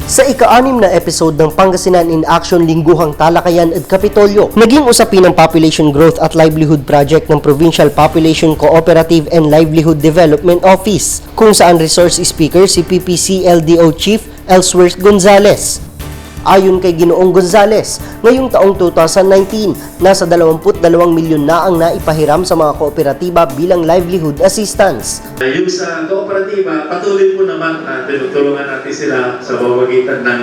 Sa ika-6 na episode ng Pangasinan in Action Lingguhang Talakayan at Kapitolyo, naging usapin ng Population Growth at Livelihood Project ng Provincial Population Cooperative and Livelihood Development Office, kung saan resource speaker si PPC LDO Chief Ellsworth Gonzales. Ayon kay Ginoong Gonzales, ngayong taong 2019, nasa 22 milyon na ang naipahiram sa mga kooperatiba bilang livelihood assistance. Yung sa kooperatiba, patuloy po naman na tinutulungan natin sila sa pamamagitan ng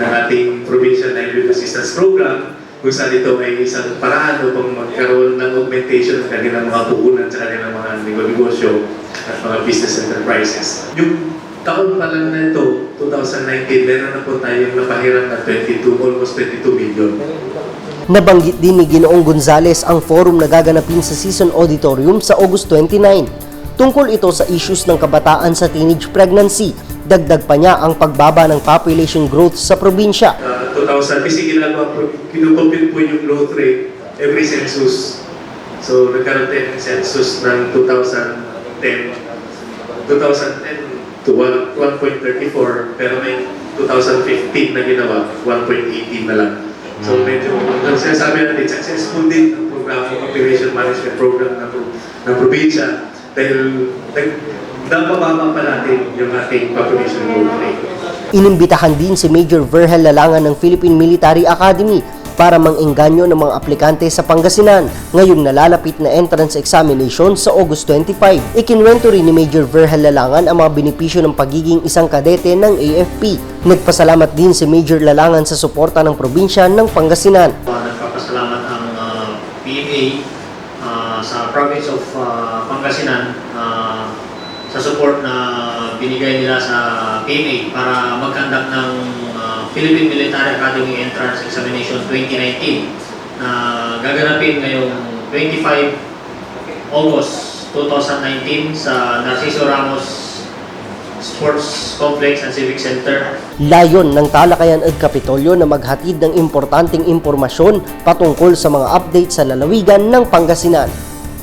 ating Provincial Livelihood Assistance Program, kung saan ito ay isang paraan upang magkaroon ng augmentation ng kanilang mga puhunan sa kanilang mga negosyo at mga business enterprises. Yung taon pa lang na ito, 2019, meron na po tayong napahiram na almost 22 million. Nabanggit din ni Ginoong Gonzales ang forum na gaganapin sa Season Auditorium sa August 29. Tungkol ito sa issues ng kabataan sa teenage pregnancy. Dagdag pa niya ang pagbaba ng population growth sa probinsya. 2000, kasi kinukompute po yung growth rate every census. So, nagkaroon tayo ng census ng 2010 to 1.34, pero may 2015 na ginawa, 1.18 na lang. So medyo, sinasabi natin, successful din ang program, population management program ng probinsya dahil napababa pa natin yung ating population growth rate. Inimbitahan din si Major Verhel Lalangan ng Philippine Military Academy para mang-engganyo ng mga aplikante sa Pangasinan ngayong nalalapit na entrance examination sa August 25. Ikinwento rin ni Major Verhel Lalangan ang mga benepisyo ng pagiging isang kadete ng AFP. Nagpasalamat din si Major Lalangan sa suporta ng probinsya ng Pangasinan. Nagpapasalamat ang PMA sa province of Pangasinan sa support na binigay nila sa PMA para mag-conduct ng Philippine Military Academy Entrance Examination 2019 na gaganapin ngayong 25 August 2019 sa Narciso Ramos Sports Complex and Civic Center. Layon ng Talakayan at Kapitolyo na maghatid ng importanteng impormasyon patungkol sa mga update sa lalawigan ng Pangasinan.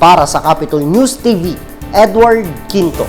Para sa Capitol News TV, Edward Quinto.